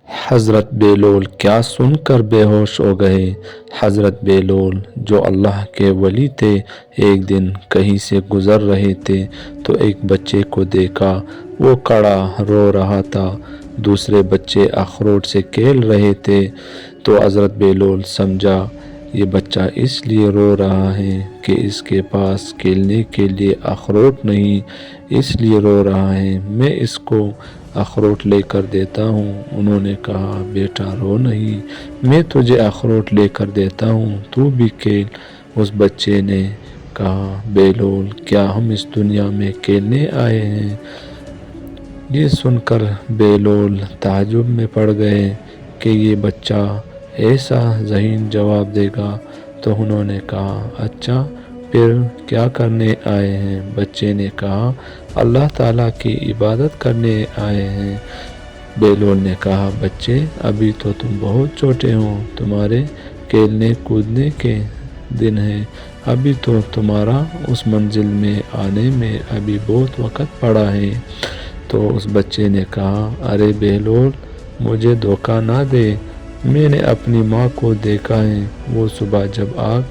حضرت بیلول کیا سن کر بے ہوش ہو گئے۔ حضرت بیلول جو اللہ کے ولی تھے ایک دن کہیں سے گزر رہے تھے تو ایک بچے کو دیکھا، وہ کھڑا رو رہا تھا، دوسرے بچے اخروٹ سے کھیل رہے تھے۔ تو حضرت بیلول سمجھا یہ بچہ اس لیے رو رہا ہے کہ اس کے پاس کھیلنے کے لیے اخروٹ نہیں، اس لیے رو رہا ہے، میں اس کو اخروٹ لے کر دیتا ہوں۔ انہوں نے کہا بیٹا رو نہیں، میں تجھے اخروٹ لے کر دیتا ہوں، تو بھی کھیل۔ اس بچے نے کہا بیلول کیا ہم اس دنیا میں کھیلنے آئے ہیں؟ یہ سن کر بیلول تعجب میں پڑ گئے کہ یہ بچہ ایسا ذہین جواب دے گا۔ تو انہوں نے کہا اچھا پھر کیا کرنے آئے ہیں؟ بچے نے کہا اللہ تعالیٰ کی عبادت کرنے آئے ہیں۔ بیلول نے کہا بچے ابھی تو تم بہت چھوٹے ہو، تمہارے کھیلنے کودنے کے دن ہیں، ابھی تو تمہارا اس منزل میں آنے میں ابھی بہت وقت پڑا ہے۔ تو اس بچے نے کہا ارے بیلول مجھے دھوکہ نہ دے، میں نے اپنی ماں کو دیکھا ہے، وہ صبح جب آگ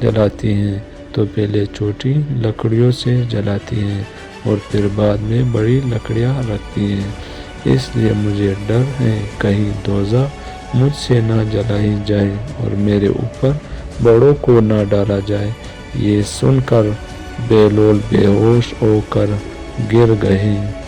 جلاتی ہیں تو پہلے چھوٹی لکڑیوں سے جلاتی ہیں اور پھر بعد میں بڑی لکڑیاں رکھتی ہیں، اس لیے مجھے ڈر ہے کہیں دوزخ مجھ سے نہ جلائی جائے اور میرے اوپر بڑوں کو نہ ڈالا جائے۔ یہ سن کر بیلول بے ہوش ہو کر گر گئے۔